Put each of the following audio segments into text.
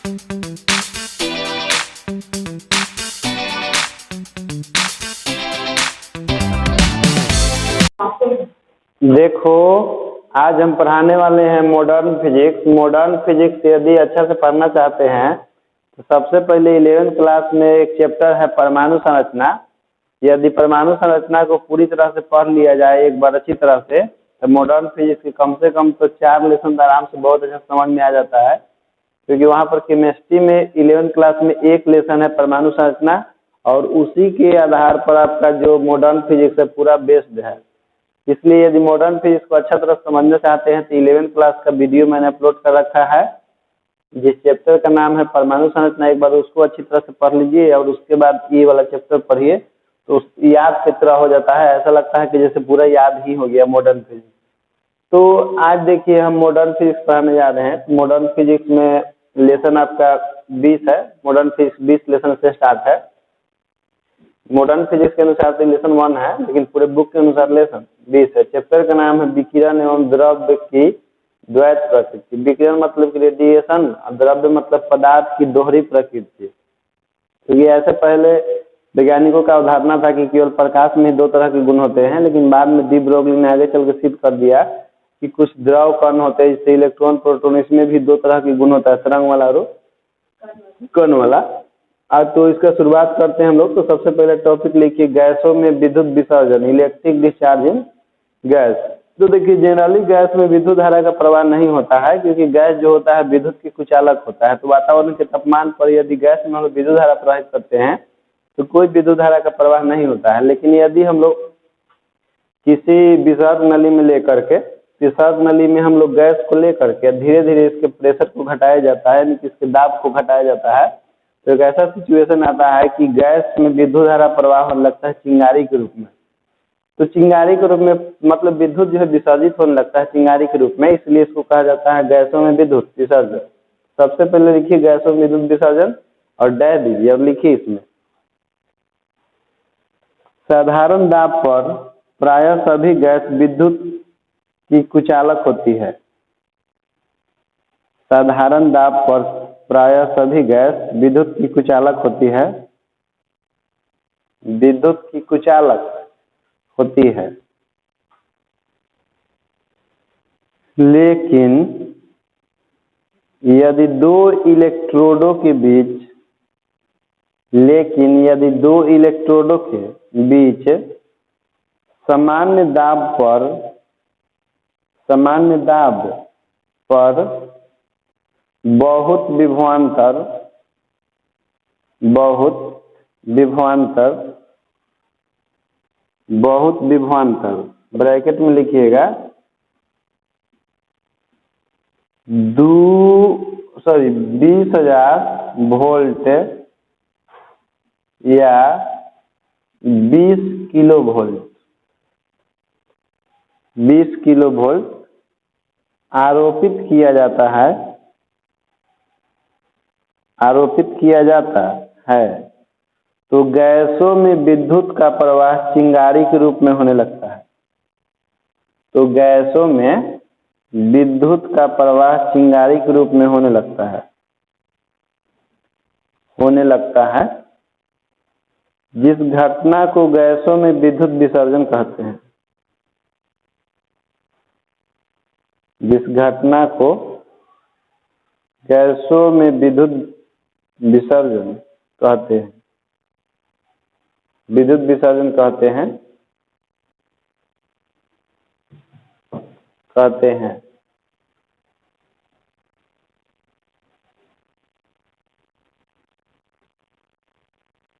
देखो, आज हम पढ़ाने वाले हैं मॉडर्न फिजिक्स। मॉडर्न फिजिक्स यदि अच्छा से पढ़ना चाहते हैं तो सबसे पहले 11th क्लास में एक चैप्टर है परमाणु संरचना। यदि परमाणु संरचना को पूरी तरह से पढ़ लिया जाए एक बार अच्छी तरह से, तो मॉडर्न फिजिक्स के कम से कम तो 4 लेसन आराम से बहुत अच्छा समझ में आ जाता है। क्योंकि वहाँ पर केमिस्ट्री में 11th क्लास में एक लेसन है परमाणु संरचना, और उसी के आधार पर आपका जो मॉडर्न फिजिक्स है पूरा बेस्ड है। इसलिए यदि मॉडर्न फिजिक्स को अच्छा तरह समझना चाहते हैं तो 11th क्लास का वीडियो मैंने अपलोड कर रखा है, जिस चैप्टर का नाम है परमाणु संरचना। एक बार उसको अच्छी तरह से पढ़ लीजिए और उसके बाद ये वाला चैप्टर पढ़िए, तो याद की तरह हो जाता है। ऐसा लगता है कि जैसे पूरा याद ही हो गया मॉडर्न फिजिक्स। तो आज देखिए हम मॉडर्न फिजिक्स पढ़ाने जा रहे हैं। मॉडर्न फिजिक्स में लेसन आपका 20 है। मॉडर्न फिजिक्स 20 लेसन से स्टार्ट है। मॉडर्न फिजिक्स के अनुसार तो लेसन 1 है, लेकिन पूरे बुक के अनुसार लेसन 20 है। चैप्टर का नाम है विकिरण एवं द्रव्य की द्वैत प्रकृति। विकिरण मतलब कि रेडिएशन, और द्रव्य मतलब पदार्थ की दोहरी प्रकृति। तो ये ऐसे पहले वैज्ञानिकों का अवधारणा था कि केवल प्रकाश में 2 तरह के गुण होते हैं, लेकिन बाद में डी ब्रोगली ने आगे चल के सिद्ध कर दिया कि कुछ द्रव कण होते हैं, जैसे इलेक्ट्रॉन प्रोटॉन, इसमें भी 2 तरह के गुण होता है, तरंग वाला और कण वाला। आज तो इसका शुरुआत करते हैं हम लोग। तो सबसे पहले टॉपिक लिखिए गैसों में विद्युत विसर्जन, इलेक्ट्रिक डिस्चार्ज इन गैस। तो देखिए जनरली गैस में विद्युत धारा का प्रवाह नहीं होता है, क्योंकि गैस जो होता है विद्युत की कुचालक होता है। तो वातावरण के तापमान पर यदि गैस में हम लोग विद्युत धारा प्रवाहित करते हैं तो कोई विद्युत धारा का प्रवाह नहीं होता है। लेकिन यदि हम लोग किसी विसर्ग नली में लेकर के, विसर्ग नली में हम लोग गैस को लेकर के धीरे धीरे इसके प्रेशर को घटाया जाता है, यानी कि इसके दाब को घटाया जाता है, तो एक ऐसा सिचुएशन आता है कि गैस में विद्युत धारा प्रवाह होने लगता है चिंगारी के रूप में। तो चिंगारी के रूप में मतलब विद्युत जो है विसर्जित होने लगता है चिंगारी के रूप में, इसलिए इसको कहा जाता है गैसों में विद्युत विसर्जन। सबसे पहले लिखिए गैसों में विद्युत विसर्जन और डैश दीजिए। अब लिखिए इसमें साधारण दाब पर प्रायः सभी गैस विद्युत की कुचालक होती है। साधारण दाब पर प्रायः सभी गैस विद्युत की कुचालक होती है, विद्युत की कुचालक होती है। लेकिन यदि दो इलेक्ट्रोडों के बीच सामान्य दाब पर बहुत विभवांतर ब्रैकेट में लिखिएगा 20,000 वोल्ट या 20 किलो वोल्ट आरोपित किया जाता है, तो गैसों में विद्युत का प्रवाह चिंगारी के रूप में होने लगता है। जिस घटना को गैसों में विद्युत विसर्जन कहते हैं। विद्युत विसर्जन कहते हैं।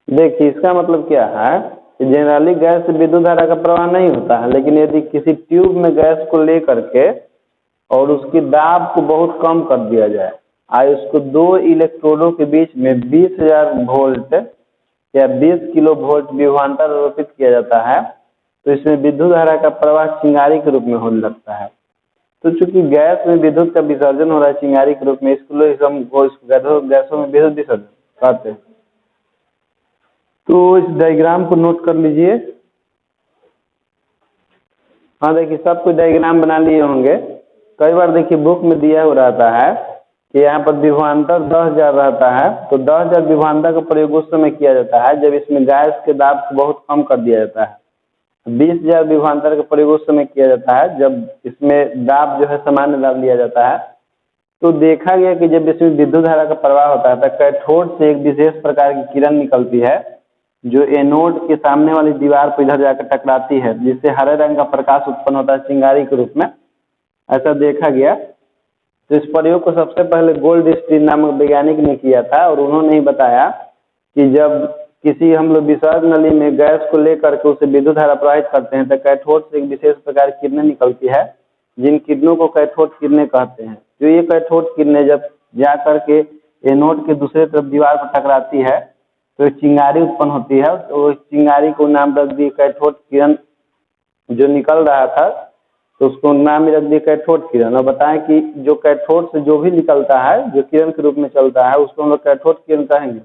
देखिए इसका मतलब क्या है कि जनरली गैस से विद्युत धारा का प्रवाह नहीं होता है, लेकिन यदि किसी ट्यूब में गैस को लेकर के और उसकी दाब को बहुत कम कर दिया जाए और उसको 2 इलेक्ट्रोडों के बीच में 20,000 वोल्ट या 20 किलो वोल्ट विभवांतर आरोपित किया जाता है, तो इसमें विद्युत धारा का प्रवाह चिंगारी के रूप में होने लगता है। तो चूंकि गैस में विद्युत का विसर्जन हो रहा है चिंगारी के रूप में, इसलिए हम गैसों में विद्युत विसर्जन कहते हैं। तो इस डायग्राम को नोट कर लीजिए। हाँ देखिए सब कुछ डायग्राम बना लिए होंगे। कई बार देखिए बुक में दिया हो रहता है कि यहाँ पर विभवांतर 10,000 रहता है, तो 10,000 विभवांतर का प्रयोग उस समय किया जाता है जब इसमें गैस के दाब को बहुत कम कर दिया जाता है। 20,000 विभवांतर का प्रयोग उस समय किया जाता है जब इसमें दाब जो है सामान्य दाब लिया जाता है। तो देखा गया कि जब इसमें विद्युत धारा का प्रवाह होता है तो कैथोड से एक विशेष प्रकार की किरण निकलती है जो एनोड के सामने वाली दीवार पर इधर जाकर टकराती है, जिससे हरे रंग का प्रकाश उत्पन्न होता है चिंगारी के रूप में। ऐसा देखा गया। तो इस प्रयोग को सबसे पहले गोल्डस्टीन नामक वैज्ञानिक ने किया था और उन्होंने ही बताया कि जब किसी हम लोग विसर्ग नली में गैस को लेकर के उसे विद्युत धारा प्रवाहित करते हैं तो कैथोड से एक विशेष प्रकार की किरणें निकलती है, जिन किरणों को कैथोड किरणें कहते हैं। जो ये कैथोड किरणें जब जा करके एनोड के दूसरे तरफ दीवार पर टकराती है तो एक चिंगारी उत्पन्न होती है, तो इस चिंगारी को नाम रख दिए कैथोड किरण। जो निकल रहा था तो उसको नाम ही रख दिया कैथोड किरण। और बताएं कि जो कैथोड से जो भी निकलता है जो किरण के रूप में चलता है उसको हम लोग कैथोड किरण कहेंगे।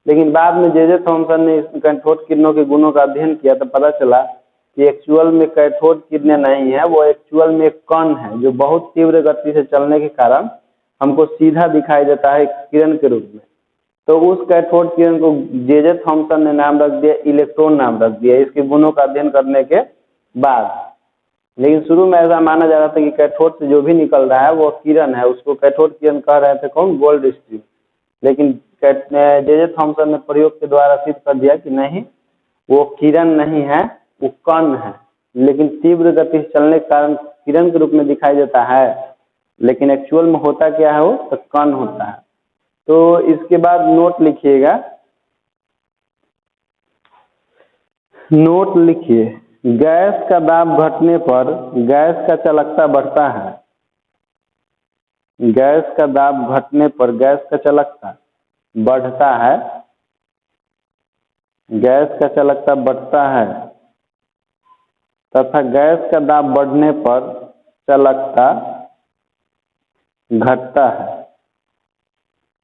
लेकिन बाद में जे थॉमसन ने इस कैथोड किरणों के गुणों का अध्ययन किया तो पता चला कि एक्चुअल में कैथोड किरणें नहीं है, वो एक्चुअल में एक कण है जो बहुत तीव्र गति से चलने के कारण हमको सीधा दिखाई देता है किरण के रूप में। तो उस कैथोड किरण को जे थॉमसन ने नाम रख दिया इलेक्ट्रॉन नाम रख दिया इसके गुणों का अध्ययन करने के बाद। लेकिन शुरू में ऐसा माना जा रहा था कि कैथोड से जो भी निकल रहा है वो किरण है, उसको कैथोड किरण कह रहे थे कौन, गोल्डस्टीन। लेकिन जे थॉमसन ने प्रयोग के द्वारा सिद्ध कर दिया कि नहीं, वो किरण नहीं है, वो कण है, लेकिन तीव्र गति से चलने के कारण किरण के रूप में दिखाई देता है, लेकिन एक्चुअल में होता क्या है, वो तो कण होता है। तो इसके बाद नोट लिखिएगा, नोट लिखिए, गैस का दाब घटने पर गैस का चालकता बढ़ता है। गैस का दाब घटने पर गैस का चालकता बढ़ता है, गैस का चालकता बढ़ता है तथा गैस का दाब बढ़ने पर चालकता घटता है।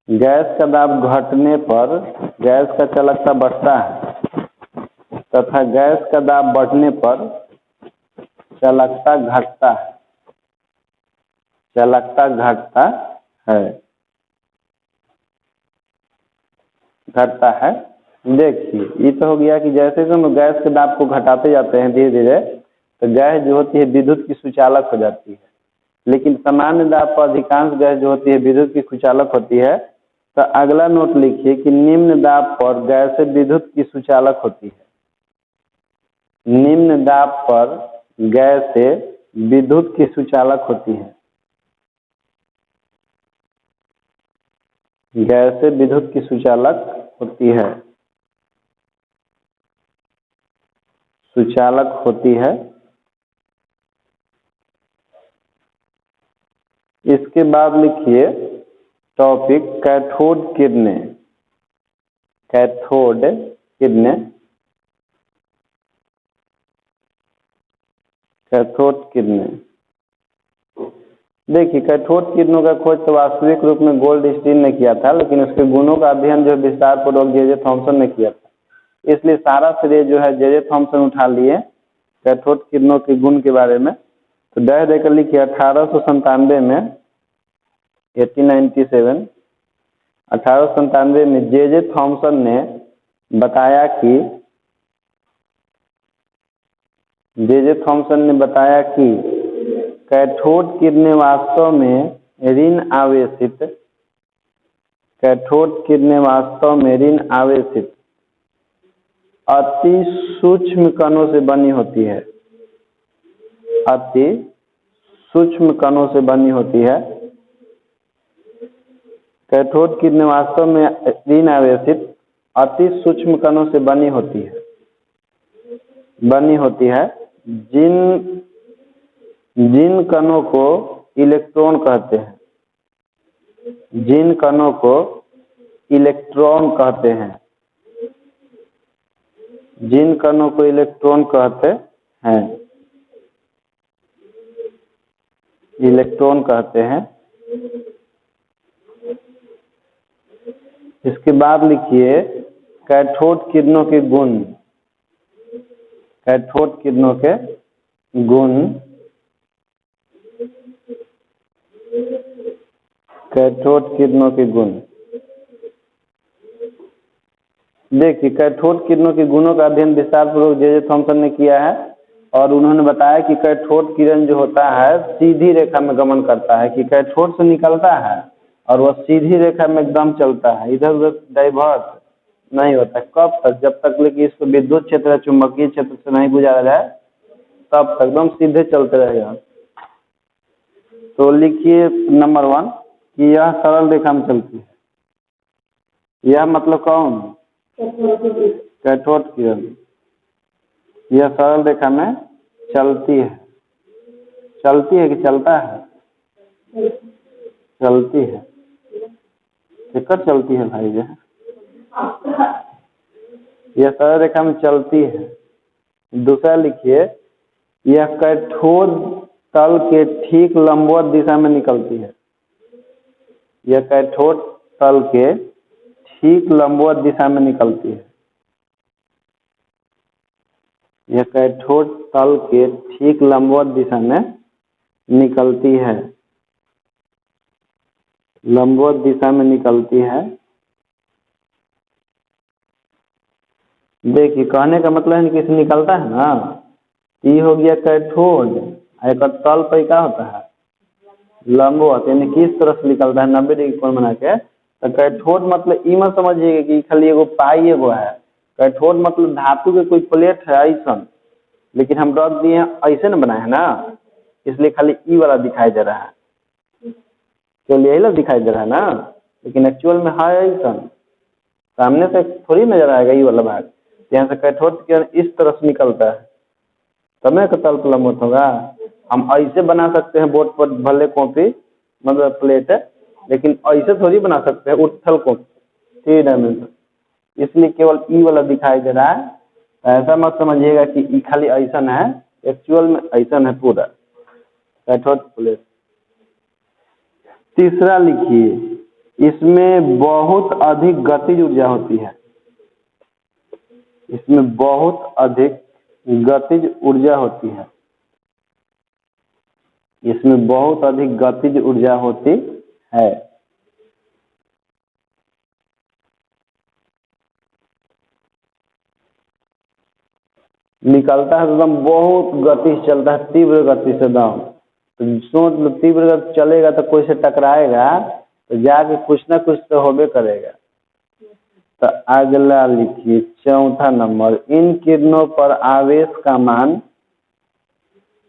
गैस का दाब घटने पर गैस का चालकता बढ़ता है तथा गैस का दाब बढ़ने पर चालकता घटता है, चालकता घटता है, घटता है। देखिए ये तो हो गया कि जैसे हम गैस के दाब को घटाते जाते हैं धीरे धीरे तो गैस जो होती है विद्युत की सुचालक हो जाती है। लेकिन सामान्य दाब पर अधिकांश गैस जो होती है विद्युत की सुचालक होती है। तो अगला नोट लिखिए कि निम्न दाब पर गैस विद्युत की सुचालक होती है। निम्न दाब पर गैस विद्युत की सुचालक होती है। गैस विद्युत की सुचालक होती है, सुचालक होती है। इसके बाद लिखिए टॉपिक कैथोड किरणें। कैथोड किरणें, कैथोड किरणें। देखिए कैथोड किरणों का खोज तो वास्तविक रूप में गोल्डस्टीन ने किया था, लेकिन उसके गुणों का अध्ययन जो विस्तार पूर्वक जे थॉमसन ने किया था, इसलिए सारा श्रेय जो है जे थॉमसन उठा लिए कैथोड किरणों के गुण के बारे में। तो डह देकर लिखिए 1897 में 1897 में जे थॉमसन ने बताया कि कैथोड किरणें वास्तव में ऋण आवेशित, कैथोड किरणें वास्तव में ऋण आवेशित अति सूक्ष्म कणों से बनी होती है, अति सूक्ष्म कणों से बनी होती है। कैथोड किरणें वास्तव में ऋण आवेशित अति सूक्ष्म कणों से बनी होती है, जिन कणों को इलेक्ट्रॉन कहते हैं, जिन कणों को इलेक्ट्रॉन कहते हैं, जिन कणों को इलेक्ट्रॉन कहते हैं, इलेक्ट्रॉन कहते हैं। इसके बाद लिखिए कैथोड किरणों के गुण, कैथोड किरणों के गुण। कैथोड किरणों के गुण। देखिए, कैथोड किरणों के गुणों का अध्ययन विस्तार पूर्वक जे थॉमसन ने किया है और उन्होंने बताया कि कैथोड किरण जो होता है सीधी रेखा में गमन करता है, कि कैथोड से निकलता है और वह सीधी रेखा में एकदम चलता है, इधर उधर डाइवर्ट नहीं होता। कब तक? जब तक लेकिन इसको विद्युत क्षेत्र चुंबकीय क्षेत्र से नहीं गुजारा जाए तब तक एकदम सीधे चलते रहेगा। तो लिखिए नंबर 1 कि यह सरल रेखा में चलती है। यह मतलब कौन? कैथोड किरण। यह सरल रेखा में चलती है। चलती है कि चलता है? चलती है। किधर चलती है भाई? यह सरल रेखा में चलती है। दूसरा लिखिए, यह कैथोड तल के ठीक लंबवत दिशा में निकलती है। यह कैथोड तल के ठीक लंबवत दिशा में निकलती है। यह कैथोड तल के ठीक लंबवत दिशा में निकलती है। लंबवत दिशा में निकलती है। देखिए, कहने का मतलब है कि इससे निकलता है ना, ये हो गया कैथोड, एक तल पर क्या होता है? लंबवत, यानी किस तरह से निकलता है? 90 डिग्री कोण बना के। तो कैथोड मतलब ई मत समझिएगा कि खाली एगो पाई एगो है। कैथोड मतलब धातु के कोई प्लेट है ऐसा, लेकिन हम रख दिए ऐसे न बनाए है ना, इसलिए खाली ई वाला दिखाई दे रहा है। केवल यही ना दिखाई दे रहा है ना, लेकिन एक्चुअल में है ऐसा। सामने से थोड़ी नजर आएगा ये वाला भाग। यहाँ से कैथोड किरण इस तरह से निकलता है, समय का तल पर लंबवत होगा। हम ऐसे बना सकते हैं बोर्ड पर भले कॉपी मतलब प्लेट है, लेकिन ऐसे थोड़ी बना सकते हैं उत्थल को 3 डायमेंशन, इसलिए केवल ई वाला दिखाई दे रहा है। ऐसा मत समझिएगा कि ई खाली ऐसा है, एक्चुअल में ऐसा है पूरा कैथोड प्लेट। तीसरा लिखिए, इसमें बहुत अधिक गतिज ऊर्जा होती है। इसमें बहुत अधिक गतिज ऊर्जा होती है। इसमें बहुत अधिक गतिज ऊर्जा होती है। निकलता है तो एकदम बहुत गति से चलता है, तीव्र गति से दम। तो सोच लो, तीव्र गति चलेगा तो कोई से टकराएगा तो जाके कुछ ना कुछ तो होबे करेगा। तो अगला लिखिए, चौथा नंबर, इन किरणों पर आवेश का मान,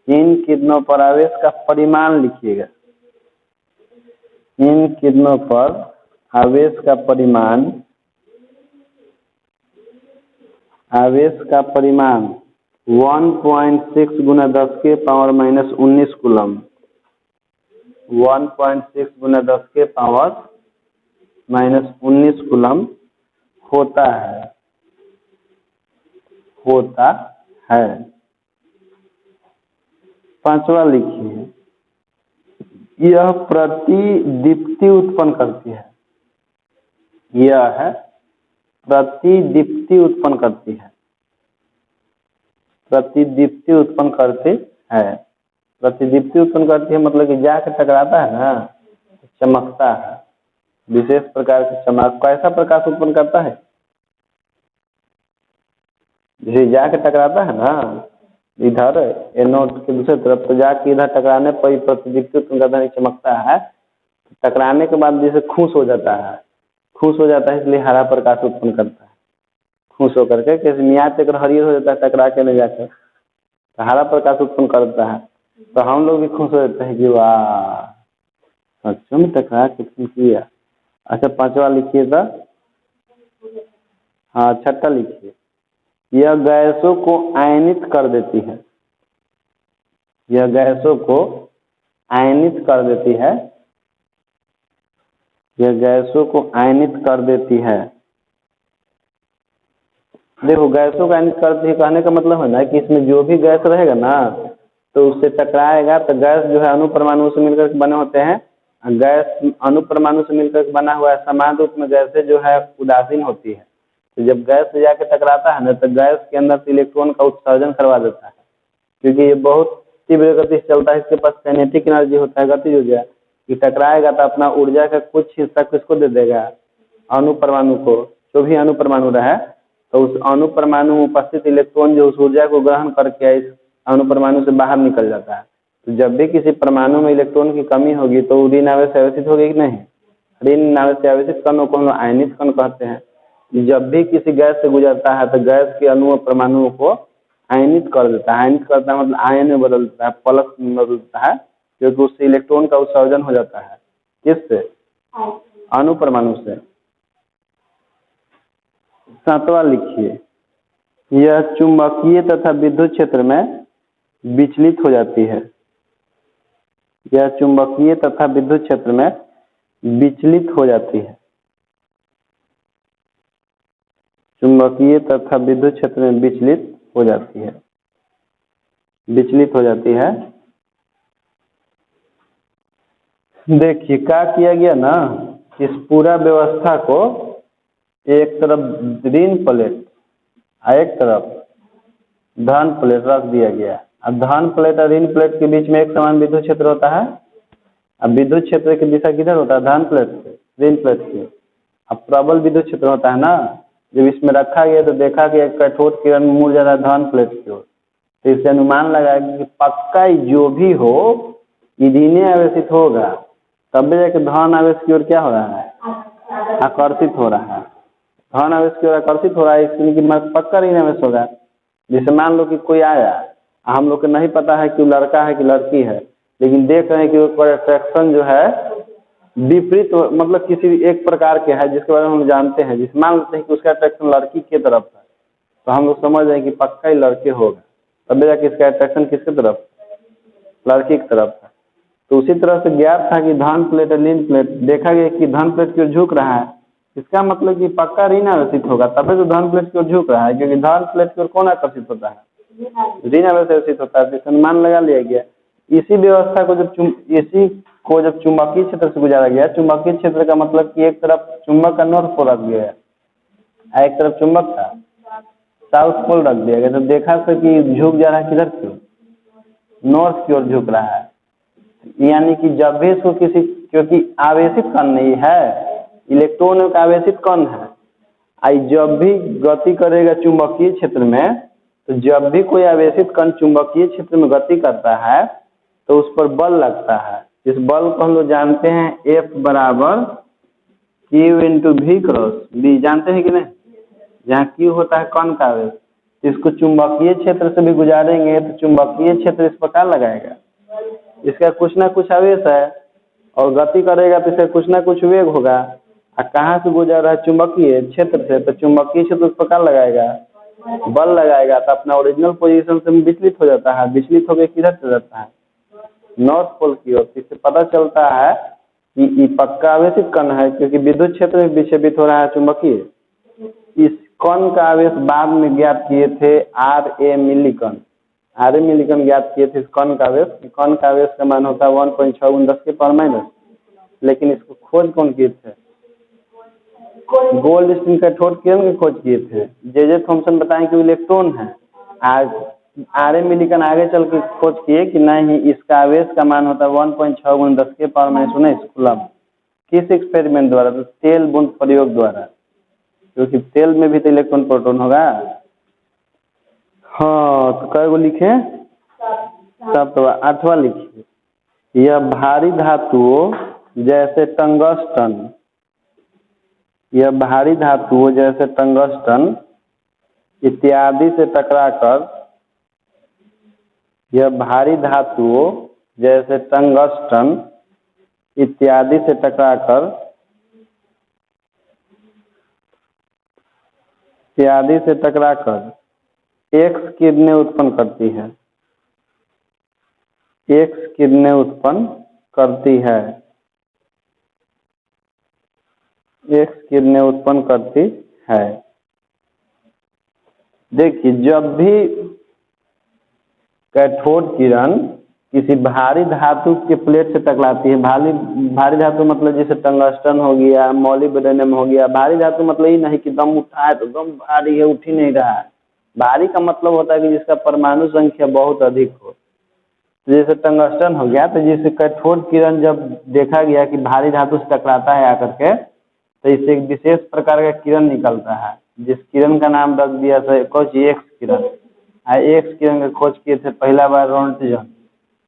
इन किरणों पर आवेश का परिमाण लिखिएगा। इन किरणों पर आवेश का परिमाण, आवेश का परिमाण 1.6 गुना 10 के पावर माइनस 19 कूलम। 1.6 गुना 10 के पावर माइनस 19 कूलम होता है। होता है। पांचवा लिखिए, यह प्रतिदीप्ति उत्पन्न करती है। यह है प्रतिदीप्ति उत्पन्न करती है। प्रतिदीप्ति उत्पन्न करती है। प्रतिदीप्ति उत्पन्न करती है मतलब कि जाके टकराता है ना, चमकता है, विशेष प्रकार की चमक। कैसा प्रकाश उत्पन्न करता है? जैसे जाके टकराता है ना इधर एनोड के दूसरे तरफ, तो जाके इधर टकराने पर प्रतिदीप्ति उत्पन्न करता है, चमकता है। टकराने के बाद जैसे खुश हो जाता है, खुश हो जाता है, इसलिए हरा प्रकाश उत्पन्न करता है। खुश होकर के कैसे मियाँ चक्र हरियर हो जाता है टकरा के नहीं जाकर, तो हरा प्रकाश उत्पन्न करता है। तो हम लोग भी खुश हो जाते हैं कि वाह सच्चों में टकरा कितनी किया। अच्छा, पांचवा लिखिएगा। हाँ, छठा लिखिए, यह गैसों को आयनित कर देती है। यह गैसों को आयनित कर देती है। यह गैसों को आयनित कर देती है। देखो, गैसों को आयनित करती है कहने का मतलब है ना कि इसमें जो भी गैस रहेगा ना तो उससे टकराएगा। तो गैस जो है अणु परमाणु से मिलकर बने होते हैं। गैस अणु परमाणु से मिलकर बना हुआ है, समान रूप में गैसें जो है उदासीन होती है। तो जब गैस से जाके टकराता है ना तो गैस के अंदर से इलेक्ट्रॉन का उत्सर्जन करवा देता है, क्योंकि ये बहुत तीव्र गति से चलता है। इसके पास काइनेटिक एनर्जी होता है, गतिज ऊर्जा, कि टकराएगा तो अपना ऊर्जा का कुछ हिस्सा किसको दे देगा, अणु परमाणु को। जो भी अणु परमाणु रहे तो उस अणु परमाणु में उपस्थित इलेक्ट्रॉन जो उस ऊर्जा को ग्रहण करके इस अणु परमाणु से बाहर निकल जाता है। तो जब भी किसी परमाणु में इलेक्ट्रॉन की कमी होगी तो ऋण आवेश आवेशित होगी कि नहीं। ऋण आवेश आवेशित कणों को हम लोग आयनित कण कहते हैं। जब भी किसी गैस से गुजरता है तो गैस के अणु परमाणुओं को आयनित कर देता है। आयनित करता है मतलब आयन में बदल देता है, प्लस में बदल देता है, क्योंकि उससे इलेक्ट्रॉन का उत्सर्जन हो जाता है। किससे, अणु परमाणु से। 7वां लिखिए, यह चुंबकीय तथा विद्युत क्षेत्र में विचलित हो जाती है। यह चुंबकीय तथा विद्युत क्षेत्र में विचलित हो जाती है। चुंबकीय तथा विद्युत क्षेत्र में विचलित हो जाती है। विचलित हो जाती है। देखिए क्या किया गया ना, इस पूरा व्यवस्था को एक तरफ ऋण प्लेट और एक तरफ धन प्लेट रख दिया गया। अब धन प्लेट और ऋण प्लेट के बीच में एक समान विद्युत क्षेत्र होता है। अब विद्युत क्षेत्र की दिशा किधर होता है, धन प्लेट से, ऋण प्लेट की। अब प्रबल विद्युत क्षेत्र होता है ना, जब इसमें रखा गया तो देखा कि एक कठोर किरण मुड़ जा रहा है धन प्लेट की ओर। तो इससे अनुमान लगाया कि पक्का जो भी हो ऋण आवेशित होगा, तब जाके धन आवेश की ओर क्या हो रहा है, आकर्षित हो रहा है। धन आवेश की ओर आकर्षिट हो रहा है, इसलिए पक्का ऋण आवेश होगा। जैसे मान लो कि कोई आया, हम लोग को नहीं पता है कि वो लड़का है कि लड़की है, लेकिन देख रहे हैं कि वो अट्रैक्शन जो है विपरीत, मतलब किसी एक प्रकार के है जिसके बारे में हम जानते हैं। जिस मान लेते हैं कि उसका अट्रैक्शन लड़की की तरफ है, तो हम लोग समझ रहे हैं कि पक्का ही लड़के होगा, तब जाके इसका अट्रैक्शन किसकी तरफ, लड़की की तरफ है। तो उसी तरह से ज्ञात था कि धन प्लेट और ऋण प्लेट, देखा गया कि धन प्लेट की ओर झुक रहा है, इसका मतलब कि पक्का ऋण आवेशित होगा, तभी तो धन प्लेट की ओर झुक रहा है, क्योंकि धन प्लेट की ओर कौन आकर्षित होता है, ऋण आवेशित होता है। तो अनुमान लगा लिया गया। इसी व्यवस्था को जब चुंबकीय क्षेत्र से गुजारा गया, चुंबकीय क्षेत्र का मतलब कि एक तरफ चुंबक का नॉर्थ पोल रख दिया गया, एक तरफ चुंबक का साउथ पोल रख दिया गया। तो देखा था कि झुक जा रहा है किधर की, नॉर्थ की ओर झुक रहा है। यानी कि जब भी इसको किसी, क्योंकि आवेशित कण नहीं है, इलेक्ट्रॉन एक आवेशित कण है, आई जब भी गति करेगा चुंबकीय क्षेत्र में, तो जब भी कोई आवेशित कण चुंबकीय क्षेत्र में गति करता है तो उस पर बल लगता है। इस बल को हम लोग जानते हैं F बराबर Q into V cross B, जानते हैं कि नहीं। जहाँ Q होता है कण का आवेश, इसको चुंबकीय क्षेत्र से भी गुजारेंगे तो चुंबकीय क्षेत्र इस प्रकार लगाएगा, इसका कुछ ना कुछ आवेश है और गति करेगा तो इसका कुछ ना कुछ वेग होगा। कहाँ से गुजर रहा है, चुंबकीय क्षेत्र से, तो चुंबकीय क्षेत्र उस प्रकार लगाएगा, बल लगाएगा, तो अपना ओरिजिनल पोजीशन से विचलित हो जाता है। विचलित होकर किधर चल जाता है, नॉर्थ पोल की ओर। इससे पता चलता है कि पक्का आवेशित कण है, क्योंकि विद्युत क्षेत्र में विक्षेपित हो रहा है चुंबकीय। इस कण का आवेश बाद में ज्ञात किए थे RA मिलीकण, RA मिलीकण ज्ञात किए थे इस कण का आवेश। कण का आवेश का मान होता है 1.6 × 10⁻⁻। लेकिन इसको खोज कौन किए थे, गोल्डस्टीन का कठोर किरण की खोज किए थे। जे थॉमसन बताएं कि इलेक्ट्रॉन है। आज RA मिलीकण आगे चल के खोज किए कि नहीं, इसका आवेश का मान होता है 1.6 × 10⁻⁻19 कूलम। किस एक्सपेरिमेंट द्वारा, तो तेल बूंद प्रयोग द्वारा, क्योंकि तेल में भी तो इलेक्ट्रॉन प्रोटॉन होगा। हाँ, तो कै गो लिखे, 7वां। 8वां लिखिए, यह भारी धातुओं जैसे टंगस्टन, यह भारी धातुओं जैसे टंगस्टन इत्यादि से टकराकर, यह भारी धातुओं जैसे टंगस्टन इत्यादि से टकराकर, एक्स किरणें उत्पन्न करती है, एक्स किरणें उत्पन्न करती है, एक्स किरणें उत्पन्न करती है। देखिए, जब भी कठोर किरण किसी भारी धातु के प्लेट से टकराती है, भारी धातु मतलब जैसे टंगस्टन हो गया, मॉलिब्डेनम हो गया। भारी धातु मतलब ही नहीं कि दम उठाए तो दम भारी है, उठ ही नहीं रहा है। भारी का मतलब होता है कि जिसका परमाणु संख्या बहुत अधिक हो। जैसे टंगस्टन हो गया, तो जैसे कैथोड किरण जब देखा गया कि भारी धातु से टकराता है आकर के, तो इससे एक विशेष प्रकार का किरण निकलता है, जिस किरण का नाम रख दिया था कुछ एक्स किरण। एक्स किरण का खोज किए थे पहला बार रोंटजन,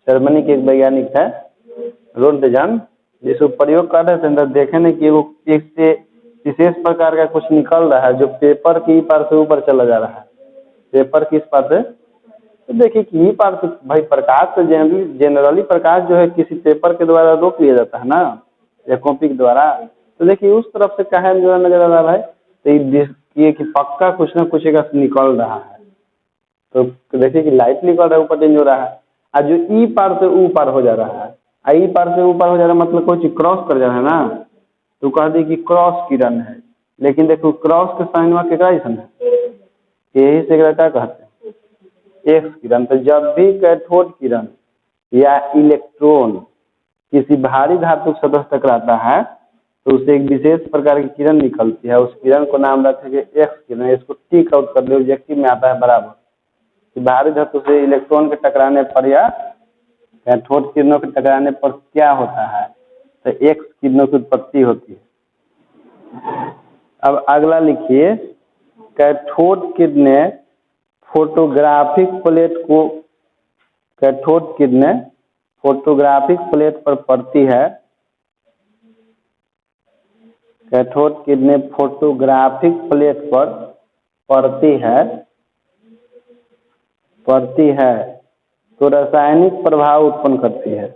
जर्मनी के एक वैज्ञानिक थे रोंटजन, जिसको प्रयोग कर रहे थे, तो देखे न कि वो एक से विशेष प्रकार का कुछ निकल रहा है जो पेपर की पार से ऊपर चला जा रहा है। पेपर किस पार से, तो देखिए कि ही पार से भाई प्रकाश तो जनरली प्रकाश जो है किसी पेपर के द्वारा रोक लिया जाता है ना, या कॉपी के द्वारा, तो देखिए उस तरफ से कहा जो नजर आ रहा है, तो ये कि पक्का कुछ ना कुछ एक निकल रहा है। तो देखिए कि लाइट निकल रहा है, ऊपर चेंज हो रहा है, और जो ई पार से ऊ पार हो जा रहा है, ई पार से ऊ पार हो जा रहा है मतलब कोई चीज क्रॉस कर जा रहा है ना, तो कह दी कि क्रॉस किरण है। लेकिन देखो क्रॉस के साइन में केकरा ऐसा है, यही से क्या कहते हैं एक्स किरण। तो जब भी कैथोड किरण या इलेक्ट्रॉन किसी भारी धातु सतह टकराता है, तो उससे एक विशेष प्रकार की किरण निकलती है, उस किरण को नाम रखेंगे एक्स किरण। इसको टिक आउट कर लो, ऑब्जेक्टिव में आता है बराबर कि भारी धातु से इलेक्ट्रॉन के टकराने पर या कैथोड किरणों के टकराने पर क्या होता है, तो एक्स किरणों की उत्पत्ति होती है। अब अगला लिखिए, कैथोड किरणें फोटोग्राफिक प्लेट को, कैथोड किरणें फोटोग्राफिक प्लेट पर पड़ती है, कैथोड किरणें फोटोग्राफिक प्लेट पर पड़ती है तो रासायनिक प्रभाव उत्पन्न करती है,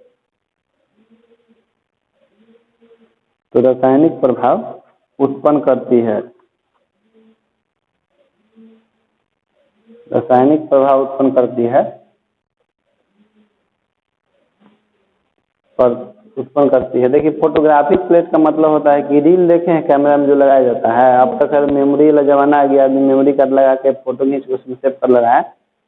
तो रासायनिक प्रभाव उत्पन्न करती है, रासायनिक प्रभाव उत्पन्न करती है पर उत्पन्न करती है। देखिए फोटोग्राफिक प्लेट का मतलब होता है कि रील देखे हैं कैमरा में जो लगाया जाता है, अब तक खैर मेमोरी वाला जमाना आ गया, आदमी मेमोरी कार्ड लगा के फोटो खींच के उसमें सेव कर लगाया,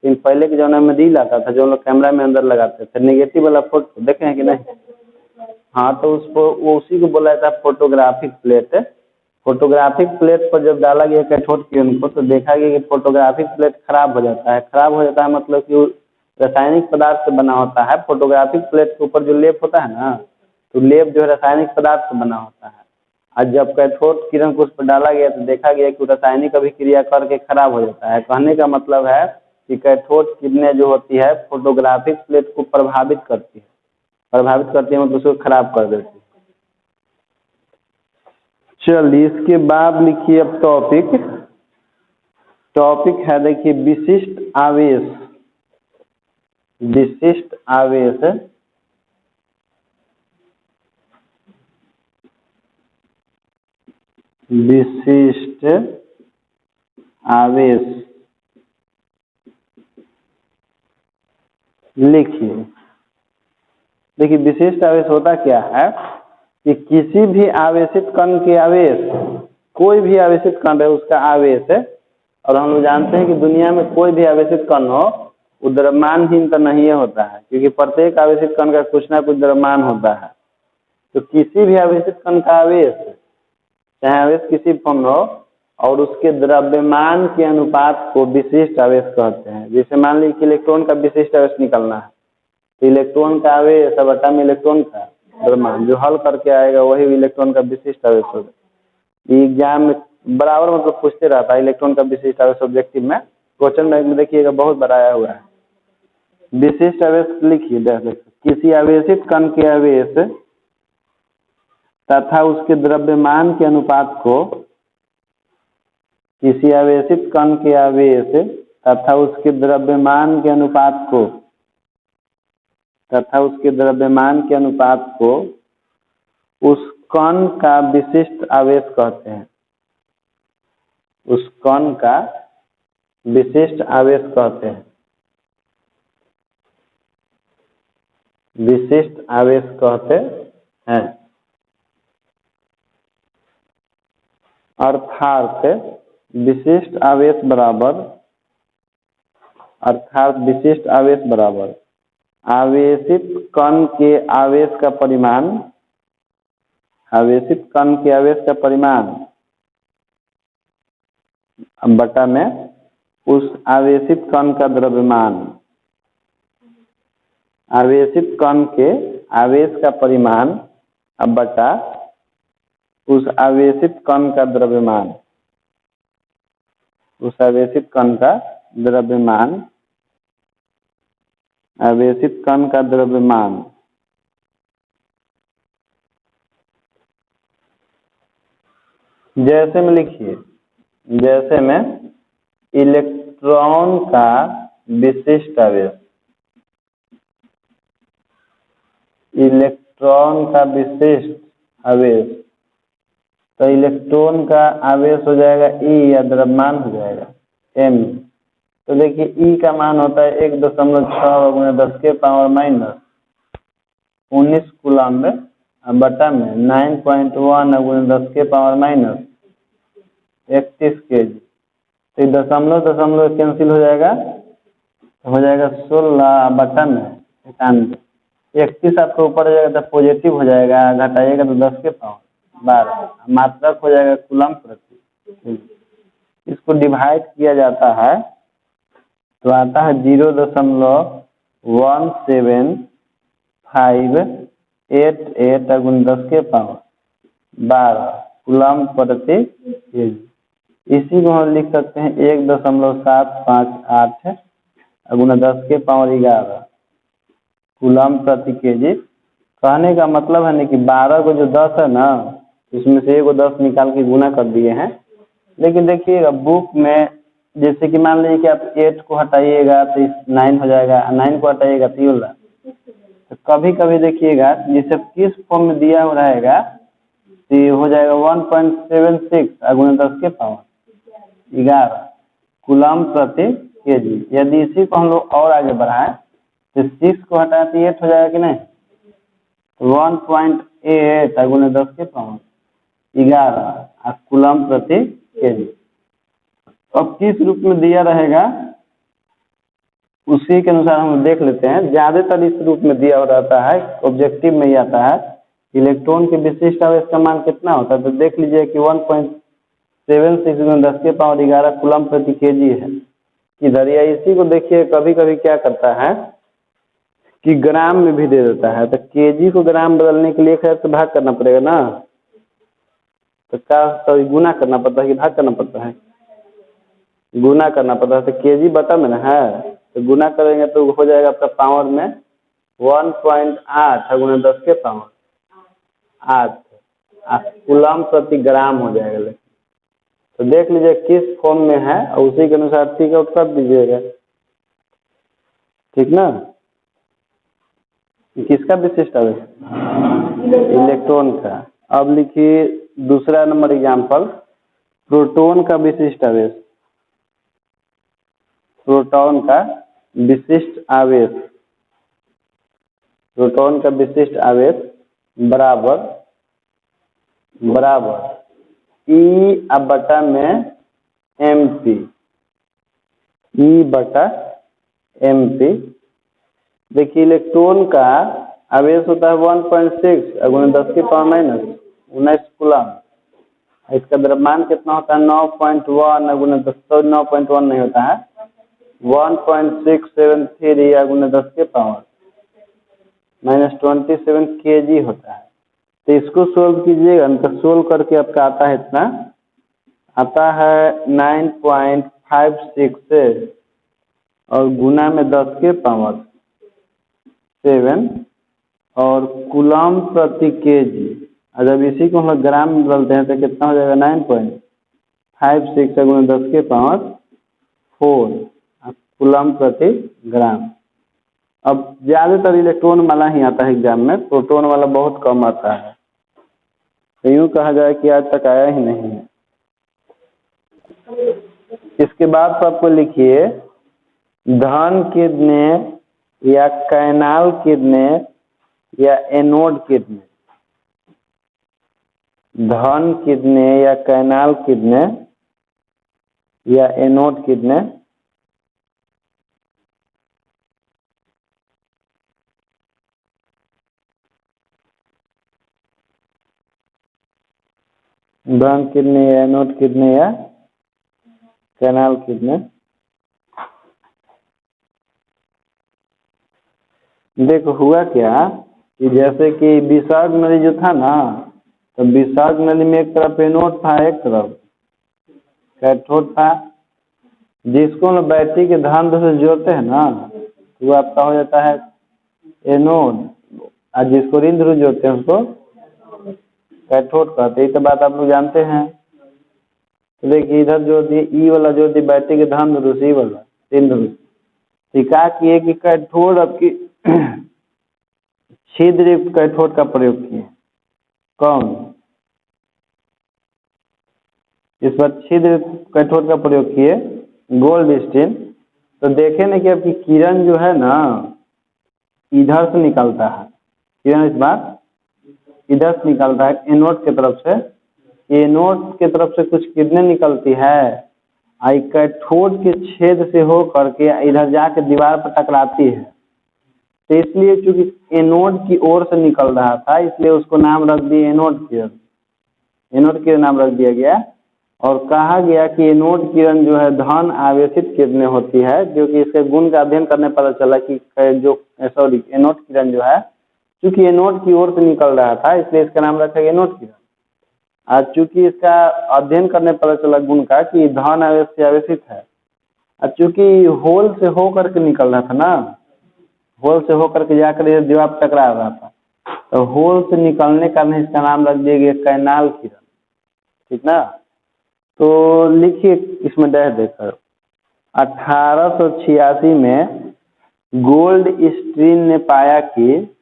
लेकिन पहले के जमाने में रील आता था जो हम लोग कैमरा में अंदर लगाते थे, नेगेटिव वाला फोटो देखे हैं कि नहीं। हाँ, तो उसको वो उसी को बोला जाता है फोटोग्राफिक प्लेट। फोटोग्राफिक प्लेट पर जब डाला गया कैथोड किरण को, तो देखा गया कि फोटोग्राफिक प्लेट खराब हो जाता है। खराब हो जाता है मतलब कि रासायनिक पदार्थ से बना होता है। फोटोग्राफिक प्लेट के ऊपर जो लेप होता है ना, तो लेप जो है रासायनिक पदार्थ से बना होता है, और जब कैथोड किरण को उस पर डाला गया तो देखा गया कि रासायनिक अभिक्रिया करके खराब हो जाता है। कहने का मतलब है कि कैथोड किरणें जो होती है फोटोग्राफिक प्लेट को प्रभावित करती है, मतलब उसको खराब कर देती है। चलिए इसके बाद लिखिए अब टॉपिक है, देखिए विशिष्ट आवेश। विशिष्ट आवेश लिखिए। देखिए विशिष्ट आवेश होता क्या है कि किसी भी आवेशित कण के आवेश, कोई भी आवेशित कण है उसका आवेश है, और हम लोग जानते हैं कि दुनिया में कोई भी आवेशित कण हो वो द्रव्यमानहीन तो नहीं होता है, क्योंकि प्रत्येक आवेशित कण का कुछ ना कुछ द्रव्यमान होता है। तो किसी भी आवेशित कण का आवेश, चाहे आवेश किसी फॉर्म में हो, और उसके द्रव्यमान के अनुपात को विशिष्ट आवेश कहते हैं। जैसे मान लीजिए कि इलेक्ट्रॉन का विशिष्ट आवेश निकलना है, तो इलेक्ट्रॉन का आवेश अब एटम इलेक्ट्रॉन का द्रव्यमान जो हल करके आएगा वही इलेक्ट्रॉन का विशिष्ट आवेश होगा। एग्जाम में बराबर मतलब पूछते रहता है इलेक्ट्रॉन का विशिष्ट आवेश ऑब्जेक्टिव में, क्वेश्चन बैंक में देखिएगा बहुत बड़ा आया हुआ है। विशिष्ट आवेश लिखिए, किसी आवेशित कण के आवेश तथा उसके द्रव्यमान के अनुपात को, किसी आवेशित कण के आवेश तथा उसके द्रव्यमान के अनुपात को, उस कण का विशिष्ट आवेश कहते हैं। उस कण का विशिष्ट आवेश कहते हैं, विशिष्ट आवेश कहते हैं। अर्थात विशिष्ट आवेश बराबर आवेशित कण के आवेश का परिमाण, आवेशित कण के आवेश का परिमाण बटा में उस आवेशित कण का द्रव्यमान। आवेशित कण के आवेश का परिमाण अब बटा उस आवेशित कण का द्रव्यमान, उस आवेशित कण का द्रव्यमान, आवेशित कण का द्रव्यमान जैसे में लिखिए, जैसे में इलेक्ट्रॉन का विशिष्ट आवेश, इलेक्ट्रॉन का विशिष्ट आवेश, तो इलेक्ट्रॉन का आवेश हो जाएगा E या द्रव्यमान हो जाएगा M। तो देखिए E का मान होता है 1.6 × 10⁻⁻19 कूलम्ब बटा में 9.1 × 10⁻31 kg। तो दशमलव दशमलव कैंसिल हो जाएगा, हो जाएगा 16 बटा में 91। 31 आपके ऊपर हो जाएगा तो पॉजिटिव हो जाएगा, घटाइएगा तो 10⁻12 मात्रक हो जाएगा कूलम्ब प्रति। इसको डिवाइड किया जाता है तो आता है 0.1758 × 10⁻12 कूलम्ब प्रति केजी। इसी को हम लिख सकते हैं 1.758 × 10⁻11 कूलम्ब प्रति केजी। कहने का मतलब है ना कि 12 को जो 10 है ना, इसमें से एगो 10 निकाल के गुना कर दिए हैं। लेकिन देखिएगा बुक में जैसे कि मान लीजिए कि आप 8 को हटाइएगा तो 9 हो जाएगा, 9 को हटाइएगा तो ये होगा। तो कभी कभी देखिएगा जिसे किस फॉर्म में दिया हुआ रहेगा तो ये हो जाएगा 1.76 × 10⁻11 कूलम्ब प्रति केजी। यदि इसी को हम लोग और आगे बढ़ाएं तो 6 को हटाए तो 8 हो जाएगा कि नहीं, 1.8 × 10⁻11 कूलम्ब प्रति केजी। अब किस रूप में दिया रहेगा उसी के अनुसार हम देख लेते हैं। ज्यादातर इस रूप में दिया रहता है, ऑब्जेक्टिव में ही आता है। इलेक्ट्रॉन के विशिष्ट आवेश का मान कितना होता है तो देख लीजिए कि 1.76 × 10⁻11 कूलम्ब प्रति केजी है इधर। या इसी को देखिए कभी कभी क्या करता है कि ग्राम में भी दे देता है, तो केजी को ग्राम बदलने के लिए 1000 से भाग करना पड़ेगा ना, तो क्या सॉरी गुना करना पड़ता है कि भाग करना पड़ता है, गुना करना पड़ता है। तो केजी बटा में ना है तो गुना करेंगे तो हो जाएगा आपका पावर में 1.8 × 10⁻8 कूलम्ब प्रति ग्राम हो जाएगा। लेकिन तो देख लीजिए किस फॉर्म में है और उसी के अनुसार ठीक आउट कर दीजिएगा, ठीक ना। किसका विशिष्ट आवेश, इलेक्ट्रॉन का। अब लिखिए दूसरा नंबर एग्जाम्पल, प्रोटॉन का विशिष्ट आवेश, प्रोटॉन का विशिष्ट आवेश, प्रोटॉन का विशिष्ट आवेश बराबर E बटा में MP, E बटा MP। देखिए इलेक्ट्रॉन का आवेश होता है 1.6 × 10⁻19 कूलम्ब। इसका द्रव्यमान कितना होता है 9.1 × 10, 9.1 नहीं होता है 1.673 × 10⁻27 kg होता है। तो इसको सोल्व कीजिएगा तो सोल्व करके आपका आता है इतना, आता है 9.56 से और गुना में 10⁻7 और कूलम्ब प्रति केजी। जब इसी को हम लोग ग्राम में बदलते हैं तो कितना हो जाएगा 9.56 × 10⁻4 कूलम्ब प्रति ग्राम। अब ज्यादातर इलेक्ट्रॉन वाला ही आता है एग्जाम में, प्रोटॉन वाला बहुत कम आता है। तो यूँ कहा जाए कि आज तक आया ही नहीं है। इसके बाद तो आपको लिखिए धन कितने या कैनाल कितने या एनोड कितने, धन कितने या कैनाल कितने या एनोड कितने। धन कितने या एनोड कितने या कैनाल कितने। देखो हुआ क्या कि जैसे कि विसर्ग नली जो था ना, तो विसर्ग नली में एक तरफ एनोड था, एक तरफ कैथोड था। जिसको हम बैटरी के धान से जोड़ते हैं ना, तो वो आपका हो जाता है एनोड, और जिसको ऋण ध्रुव जोड़ते हैं उसको कैथोड कहते हैं। ये तो बात आप लोग जानते हैं। तो देखिए इधर जो दिए ई वाला जो दिए बैटरी के धान ध्रुव से ई वाला ऋण ध्रुव, क्या किए कि कैथोड आपकी छिद्र युक्त कैथोड का प्रयोग किए। कौन? इस बार छिद्र युक्त कैथोड का प्रयोग किए गोल्ड स्टील। तो देखे ना कि आपकी किरण जो है ना इधर से निकलता है, किरण इस बार इधर से निकलता है एनोड की तरफ से। एनोड की तरफ से कुछ किरणें निकलती है, आई कैथोड के छेद से हो करके इधर जाके दीवार पर टकराती है। तो इसलिए चूंकि एनोड की ओर से निकल रहा था, इसलिए उसको नाम रख दिए एनोड किरण। एनोड किरण नाम रख दिया गया। और कहा गया कि एनोड किरण जो है धन आवेशित किरणें होती है, जो कि इसके गुण का अध्ययन करने पता चला कि जो सॉरी एनोड किरण जो है चूंकि एनोड की ओर से निकल रहा था, इसलिए इसका नाम रखा गया एनोड किरण। आज चूंकि इसका अध्ययन करने पता चला गुण का कि धन आवेश से आवेशित है, और चूंकि होल से होकर के निकल रहा था ना, होल से होकर के जाकर ये दीवार पर टकरा रहा था, तो होल से निकलने का इसका नाम रख दिया गया कैनाल किरण। ठीक ना? तो लिखिए इसमें डैश देकर 1886 में गोल्ड स्टीन ने पाया कि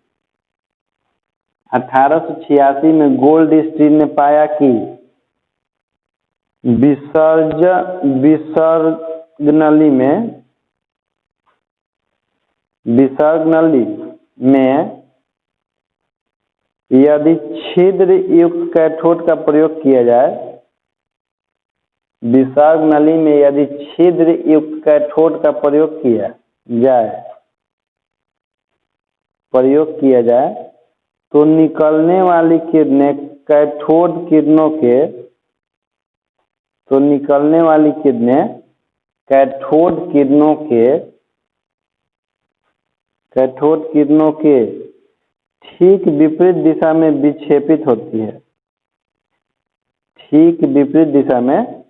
1886 में गोल्ड स्टीन ने पाया कि विसर्ग नली में यदि छिद्र युक्त कैथोड का प्रयोग किया जाए, विसर्ग नली में यदि छिद्र युक्त कैथोड का प्रयोग किया जाए तो निकलने वाली किरणें कैथोड किरणों के ठीक विपरीत दिशा में विक्षेपित होती है। ठीक विपरीत दिशा में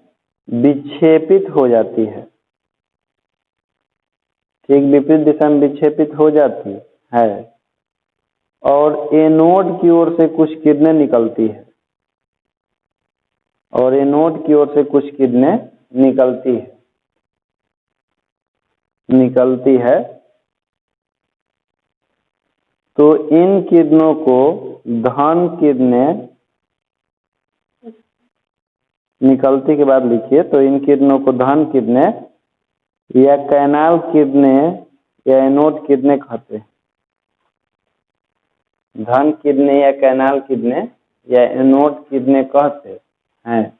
विक्षेपित हो जाती है। ठीक विपरीत दिशा में विक्षेपित हो जाती है और एनोड की ओर से कुछ किरणें निकलती है, तो इन किरणों को धन किरणें निकलती के बाद लिखिए, तो इन किरणों को धन किरणें या कैनाल किरणें या एनोड किरणें कहते हैं। धन किरणें या कैनाल किरणें या एनोड किरणें कहते हैं।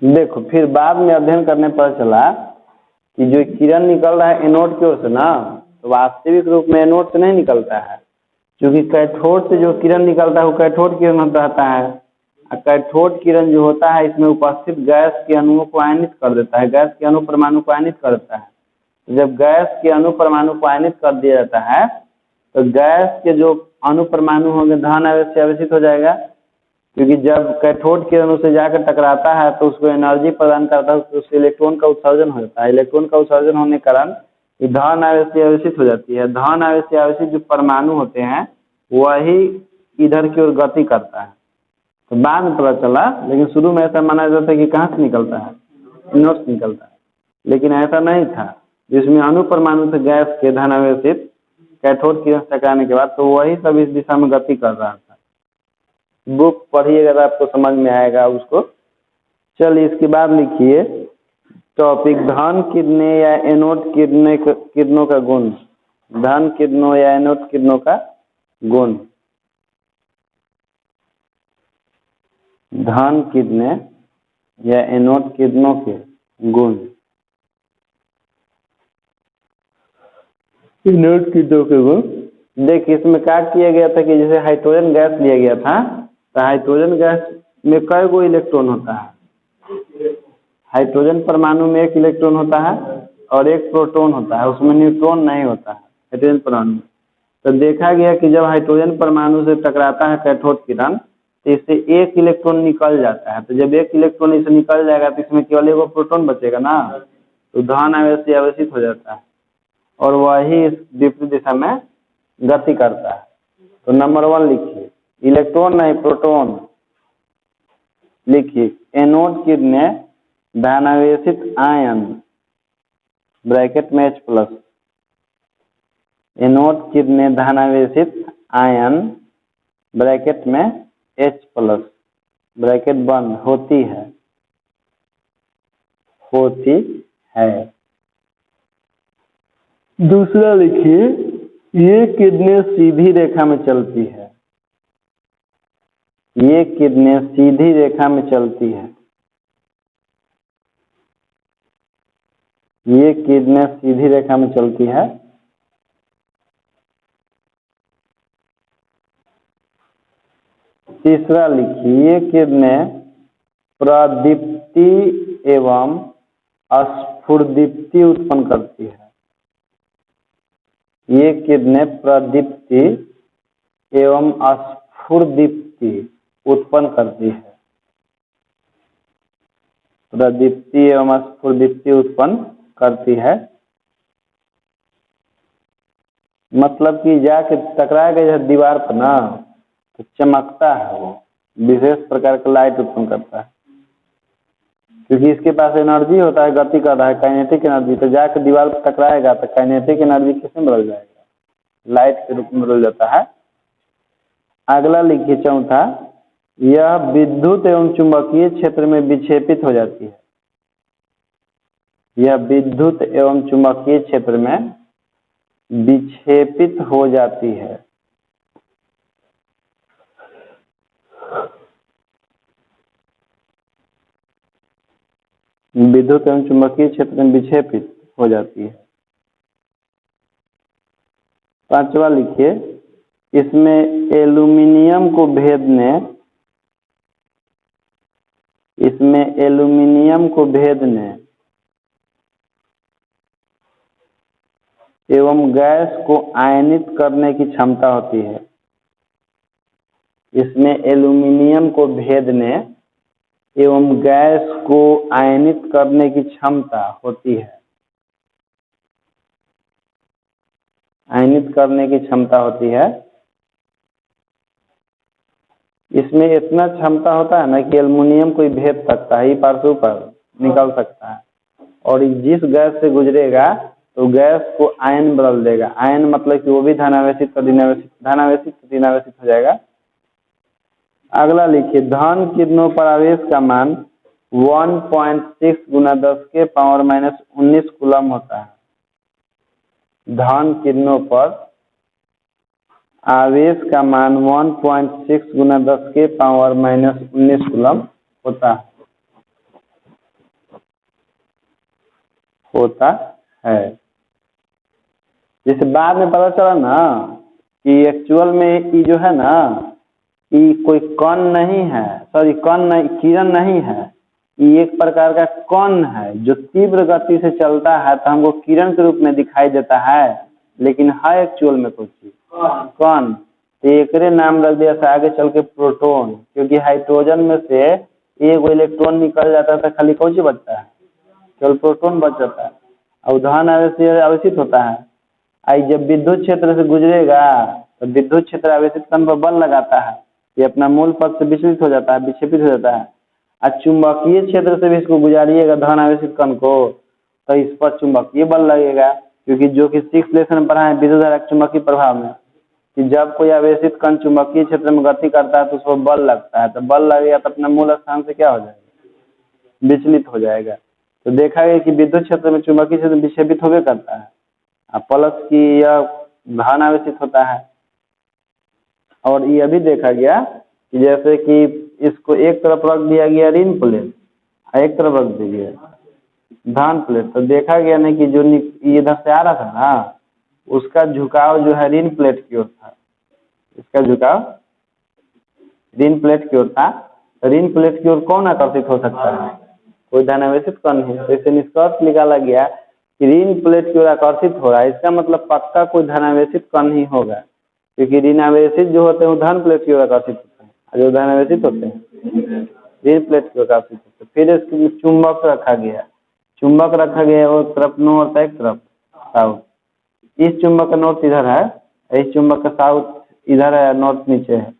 देखो फिर बाद में अध्ययन करने पर चला कि जो किरण निकल रहा है एनोड की ओर से ना, तो वास्तविक रूप में एनोड से नहीं निकलता है, क्योंकि कैथोड से जो किरण निकलता है वो कैथोड किरण रहता है। और कैथोड किरण जो होता है इसमें उपस्थित गैस के अणुओं को आयनित कर देता है, गैस के अणु परमाणु को आयनित कर देता है। जब गैस के अणु परमाणु को आयनित कर दिया जाता है, तो गैस के जो अणु परमाणु होंगे धन आवेश से आवेशित हो जाएगा, क्योंकि जब कैथोड किरण उसे जाकर टकराता है तो उसको एनर्जी प्रदान करता है, उससे इलेक्ट्रॉन का उत्सर्जन हो जाता है। इलेक्ट्रॉन का उत्सर्जन होने के कारण ये धन आवेश से आवेशित हो जाती है। धन आवेश से आवेशित जो परमाणु होते हैं वही इधर की ओर गति करता है। तो बाद में पता चला, लेकिन शुरू में ऐसा माना जाता है कि कहाँ से निकलता है, एनोड से निकलता है, लेकिन ऐसा नहीं था। जिसमें अणु परमाणु थे गैस के धन आवेशित, कैथोड किरण से टकराने के बाद तो वही सब इस दिशा में गति कर रहा था। बुक पढ़िएगा तो आपको समझ में आएगा उसको। चलिए इसके बाद लिखिए टॉपिक धन किरणें या एनोड किरणों का गुण। धन किरणों या एनोड किरणों का गुण। धन किरणें या एनोड किरणों के गुण। नोट की दो के वो देख इसमें क्या किया गया था कि जैसे हाइड्रोजन गैस लिया गया था, तो हाइड्रोजन गैस में कई गो इलेक्ट्रॉन होता है? हाइड्रोजन परमाणु में एक इलेक्ट्रॉन होता है और एक प्रोटॉन होता है, उसमें न्यूट्रॉन नहीं होता है हाइड्रोजन परमाणु में। तो देखा गया कि जब हाइड्रोजन परमाणु से टकराता है कैथोड किरण, तो इससे एक इलेक्ट्रॉन निकल जाता है। तो जब एक इलेक्ट्रॉन इससे निकल जाएगा तो इसमें केवल एक प्रोटॉन बचेगा ना, तो धन आवेश से आवेशित हो जाता है और वही इस विपरीत दिशा में गति करता है। तो नंबर 1 लिखिए, इलेक्ट्रॉन नहीं प्रोटॉन लिखिए। एनोड किरणें धनावेशित आयन ब्रैकेट में H प्लस, एनोड किरणें धनावेशित आयन ब्रैकेट में H प्लस ब्रैकेट बंद होती है दूसरा लिखिए, ये किरणें सीधी रेखा में चलती है, ये किरणें सीधी रेखा में चलती है, ये किरणें सीधी रेखा में चलती है। तीसरा लिखिए, ये किरणें प्रदीप्ति एवं स्फुरदीप्ति उत्पन्न करती है, ये किरणें प्रदीप्ति एवं स्फुरदीप्ति उत्पन्न करती है, प्रदीप्ति एवं स्फुरदीप्ति उत्पन्न करती है। मतलब कि जाके टकराएगा जैसे दीवार पर ना, तो चमकता है, वो विशेष प्रकार का लाइट उत्पन्न करता है, क्योंकि इसके पास एनर्जी होता है, गति कर रहा है, काइनेटिक एनर्जी। तो जाके दीवार पर टकराएगा तो काइनेटिक एनर्जी किसमें बदल जाएगा? लाइट के रूप में बदल जाता है। अगला लिखिए चौथा, यह विद्युत एवं चुंबकीय क्षेत्र में विक्षेपित हो जाती है, यह विद्युत एवं चुंबकीय क्षेत्र में विक्षेपित हो जाती है। विद्युत एवं चुंबकीय क्षेत्र में विक्षेपित हो जाती है। पांचवा लिखिए, इसमें एल्यूमिनियम को भेदने, इसमें एल्यूमिनियम को भेदने एवं गैस को आयनित करने की क्षमता होती है, इसमें एल्यूमिनियम को भेदने एवं गैस को आयनित करने की क्षमता होती है, आयनित करने की क्षमता होती है। इसमें इतना क्षमता होता है ना कि एल्यूमिनियम को भेद सकता है, पार से ऊपर निकल सकता है, और जिस गैस से गुजरेगा तो गैस को आयन बदल देगा। आयन मतलब कि वो भी धनावेशित का ऋणावेशित, धनावेशित से ऋणावेशित हो जाएगा। अगला लिखिए, धन किरणों पर आवेश का मान 1.6 गुना 10 के पावर माइनस 19 कूलम होता है। धन किरणों पर आवेश का मान 1.6 गुना 10 के पावर माइनस 19 कूलम होता है। जैसे बाद में पता चला ना कि एक्चुअल में ये जो है ना, ये कोई कण नहीं है, सॉरी कण नहीं, किरण नहीं है, ये एक प्रकार का कण है जो तीव्र गति से चलता है, तो हमको किरण के रूप में दिखाई देता है, लेकिन है एक्चुअल में कुछ चीज कण। तो एक नाम रख दिया था आगे चल के प्रोटॉन, क्योंकि हाइड्रोजन में से एक इलेक्ट्रॉन निकल जाता था, खाली कौन सी बचता है? केवल प्रोटॉन बच जाता है, और धन आवेश से आवेशित होता है। आई जब विद्युत क्षेत्र से गुजरेगा तो विद्युत क्षेत्र आवेशित कण पर बल लगाता है, ये अपना मूल पद से विचलित हो जाता है, विक्षेपित हो जाता है। और चुंबकीय क्षेत्र से भी इसको गुजारिएगा धन आवेशित कण को, तो इस पर चुंबकीय बल लगेगा, क्योंकि जो कि 6th लेसन में पढ़ा है विद्युत धारा चुंबकीय प्रभाव में, कि जब कोई आवेशित कण चुंबकीय क्षेत्र में गति करता है तो उसको बल लगता है, तो बल लगेगा तो अपना मूल स्थान से क्या हो जाएगा? विचलित हो जाएगा। तो देखा गया कि विद्युत क्षेत्र में चुंबकीय क्षेत्र विक्षेपित होकर करता है, प्लस की यह धन आवेशित होता है। और यह भी देखा गया कि जैसे कि इसको एक तरफ रख दिया गया ऋण प्लेट, एक तरफ रख दिया गया धन प्लेट, तो देखा गया नहीं कि जो ये इधर से आ रहा था ना, उसका झुकाव जो है ऋण प्लेट की ओर था, इसका झुकाव ऋण प्लेट की ओर था। तो ऋण प्लेट की ओर कौन आकर्षित हो सकता है? कोई धनावेशित कण है। तो इसे निष्कर्ष निकाला गया कि ऋण प्लेट की ओर आकर्षित हो रहा है, इसका मतलब पक्का कोई धनावेशित कण ही होगा, क्योंकि ऋणावेशित जो होते हैं वो धन प्लेट की ओर आकर्षित होते हैं, और जो धनावेशित होते हैं ऋण प्लेट की ओर आकर्षित होते हैं। फिर इसके चुंबक रखा गया, चुंबक रखा गया वो तरफ नॉर्थ, एक तरफ साउथ। इस चुंबक का नॉर्थ इधर है, इस चुंबक का साउथ इधर है, नॉर्थ नीचे है।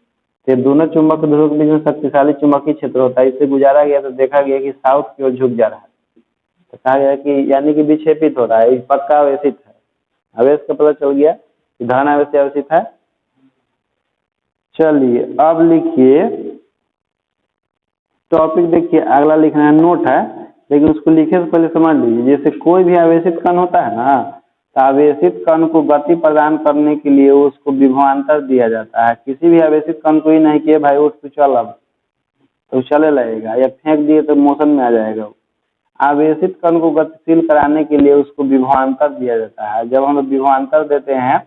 तो दोनों चुंबक ध्रुव के बीच में शक्तिशाली चुंबकीय क्षेत्र होता है, इससे गुजारा गया तो देखा गया कि साउथ की ओर झुक जा रहा है। तो कहा गया कि यानी कि विक्षेपित हो रहा है, पक्का आवेशित है। आवेश का पता चल गया कि धन आवेश से आवेशित है। चलिए अब लिखिए टॉपिक, देखिए अगला लिखना है, नोट है लेकिन उसको लिखे से पहले समझ लीजिए। जैसे कोई भी आवेशित कण होता है ना, तो आवेशित कण को गति प्रदान करने के लिए उसको विभवांतर दिया जाता है। किसी भी आवेशित कण को ही नहीं किए भाई उठ तो चल, अब तो चले लगेगा, या फेंक दिए तो मोशन में आ जाएगा। आवेशित कण को गतिशील कराने के लिए उसको विभवांतर दिया जाता है। जब हम विभवांतर देते हैं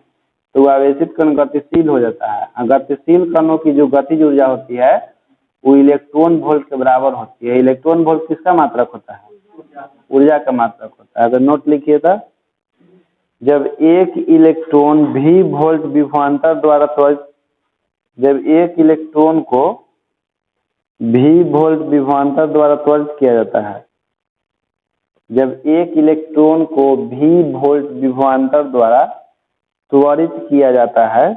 तो आवेशित कण गतिशील हो जाता है। गतिशील कणों की जो गतिज ऊर्जा होती है वो इलेक्ट्रॉन वोल्ट के बराबर होती है। इलेक्ट्रॉन वोल्ट किसका मात्रक होता है? ऊर्जा का मात्रक होता है। अगर नोट लिखिए तो जब एक इलेक्ट्रॉन भी वोल्ट विभवांतर द्वारा त्वरित, जब एक इलेक्ट्रॉन को भी वोल्ट विभवांतर द्वारा त्वरित किया जाता है, जब एक इलेक्ट्रॉन को भी वोल्ट विभवांतर द्वारा त्वरित किया जाता है,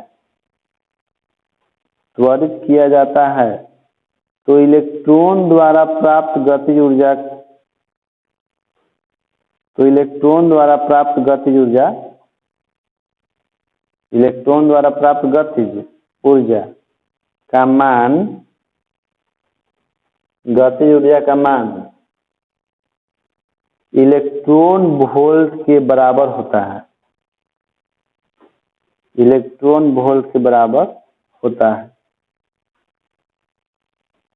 त्वरित किया जाता है, तो इलेक्ट्रॉन द्वारा प्राप्त गतिज ऊर्जा, तो इलेक्ट्रॉन द्वारा प्राप्त गतिज ऊर्जा, इलेक्ट्रॉन द्वारा प्राप्त गतिज ऊर्जा का मान, गतिज ऊर्जा का मान इलेक्ट्रॉन वोल्ट के बराबर होता है। इलेक्ट्रॉन वोल्ट के बराबर होता है,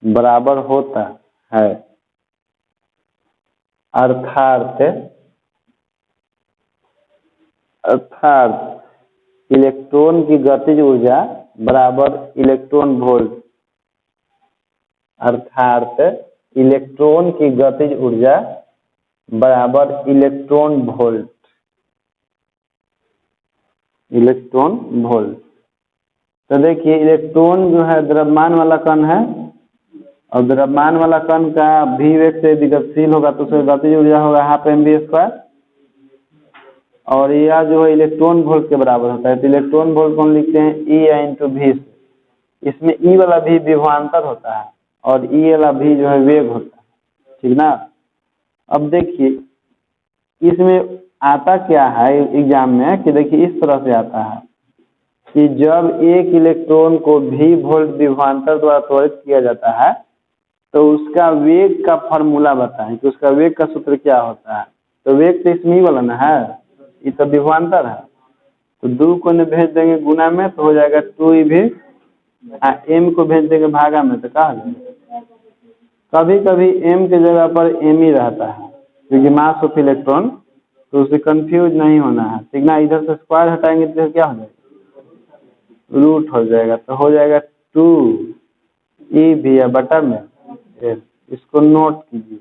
बराबर होता है। अर्थात इलेक्ट्रॉन की गतिज ऊर्जा बराबर इलेक्ट्रॉन वोल्ट, अर्थात इलेक्ट्रॉन की गतिज ऊर्जा बराबर इलेक्ट्रॉन वोल्ट, इलेक्ट्रॉन वोल्ट। तो देखिए इलेक्ट्रॉन जो है द्रव्यमान वाला कण है, और द्रव्यमान वाला कण का भी वेग से यदि गतिशील होगा तो उसमें गतिज ऊर्जा होगा हाफ mv², और यह जो है इलेक्ट्रॉन वोल्ट के बराबर होता है। तो इलेक्ट्रॉन वोल्ट को हम लिखते हैं E इंटू भी। इसमें E वाला भी विभवांतर होता है और E वाला भी जो है वेग होता है, ठीक ना। अब देखिए इसमें आता क्या है एग्जाम में कि देखिए इस तरह से आता है कि जब एक इलेक्ट्रॉन को भी वोल्ट विभवांतर द्वारा त्वरित किया जाता है तो उसका वेग का फॉर्मूला बताएं कि उसका वेग का सूत्र क्या होता है। तो वेग तो इसमें ही वाला ना है, ये तो विभवांतर है, तो 2 को ने भेज देंगे गुना में तो हो जाएगा 2ev, m को भेज देंगे भागा में तो कहा जाएगा। कभी कभी m की जगह पर m ही रहता है क्योंकि मास ऑफ इलेक्ट्रॉन, तो उसे कंफ्यूज नहीं होना है, ठीक ना। इधर से स्क्वायर हटाएंगे तो क्या हो जाएगा, रूट हो जाएगा, तो हो जाएगा 2ev या बटा में s। इसको नोट कीजिए,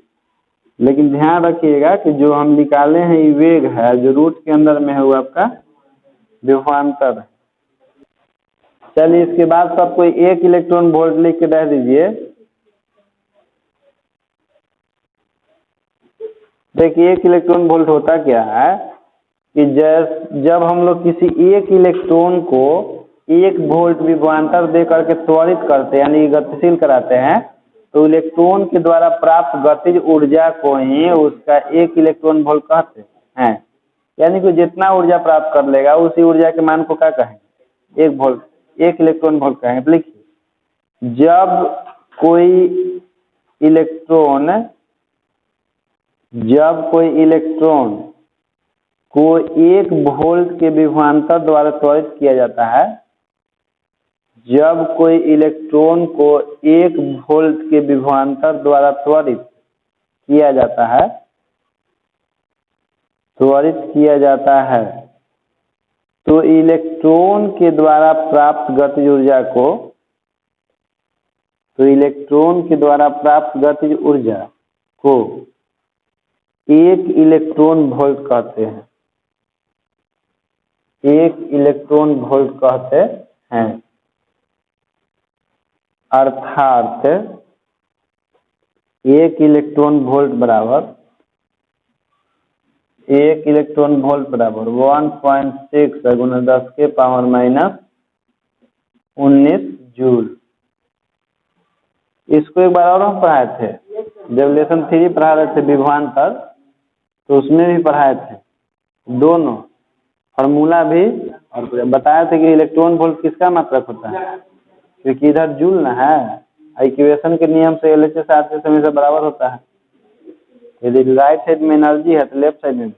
लेकिन ध्यान रखिएगा कि जो हम निकाले हैं ये वेग है, जो रूट के अंदर में है वो आपका विभवांतर है। चलिए इसके बाद सब कोई 1 इलेक्ट्रॉन वोल्ट लिख के दे दीजिए। देखिए 1 इलेक्ट्रॉन वोल्ट होता क्या है कि जब हम लोग किसी एक इलेक्ट्रॉन को 1 वोल्ट विभवांतर दे करके त्वरित करते हैं यानी गतिशील कराते हैं, तो इलेक्ट्रॉन के द्वारा प्राप्त गतिज ऊर्जा को ही उसका 1 इलेक्ट्रॉन वोल्ट कहते हैं। यानी कि जितना ऊर्जा प्राप्त कर लेगा उसी ऊर्जा के मान को क्या कहेंगे, 1 वोल्ट, 1 इलेक्ट्रॉन वोल्ट कहेंगे। तो लिखिए जब कोई इलेक्ट्रॉन को 1 वोल्ट के विभवांतर द्वारा त्वरित किया जाता है, जब कोई इलेक्ट्रॉन को 1 वोल्ट के विभवांतर द्वारा त्वरित किया जाता है, तो इलेक्ट्रॉन के द्वारा प्राप्त गतिज ऊर्जा को एक इलेक्ट्रॉन वोल्ट कहते हैं। अर्थात एक इलेक्ट्रॉन वोल्ट बराबर 1.6 गुना 10 के पावर माइनस 19 जूल। इसको एक बार और हम पढ़ाए थे जब लेसन 3 पढ़ा रहे थे विभवांतर, तो उसमें भी पढ़ाए थे दोनों फॉर्मूला भी, और बताया था कि इलेक्ट्रॉन वोल्ट किसका मात्रक होता है, क्योंकि इधर जूल ना है, इक्वेशन के नियम से LHS RHS हमेशा बराबर होता है। यदि राइट साइड में एनर्जी है तो लेफ्ट साइड में भी,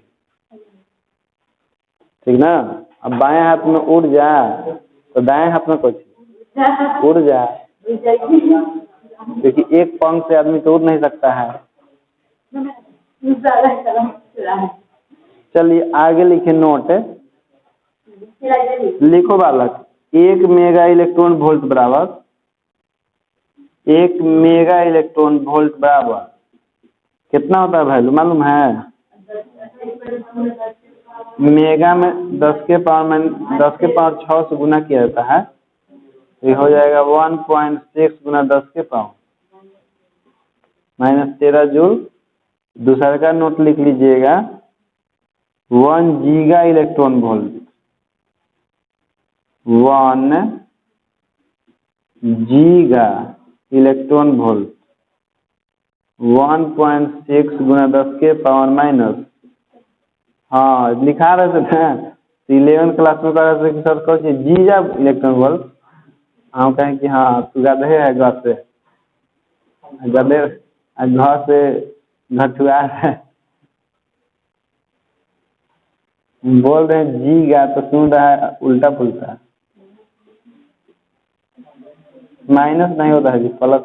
ठीक ना। अब बाएं हाथ में ऊर्जा तो दाएं हाथ में कुछ ऊर्जा, क्योंकि एक पंख से आदमी तो उड़ नहीं सकता है। चलिए आगे लिखे नोट, लिखो बालक, 1 मेगा इलेक्ट्रॉन वोल्ट बराबर कितना होता है वैल्यू मालूम है? मेगा में 10 के पावर 6 से गुना किया जाता है, ये हो जाएगा 1.6 गुना 10 के पावर माइनस 13 जूल। दूसरा का नोट लिख लीजिएगा, 1 giga electron volt, 1 giga electron volt 1.6 गुना 10 के पावर माइनस, हाँ लिखा रहे थे ना 11 क्लास में कह रहे थे कि सर कौन सी गीगा इलेक्ट्रॉन वोल्ट, हम कहें कि हाँ तू गधे है, घर से घटुआ है, बोल रहे हैं गीगा तो सुन रहा है उल्टा पुल्टा। माइनस नहीं होता है जी, प्लस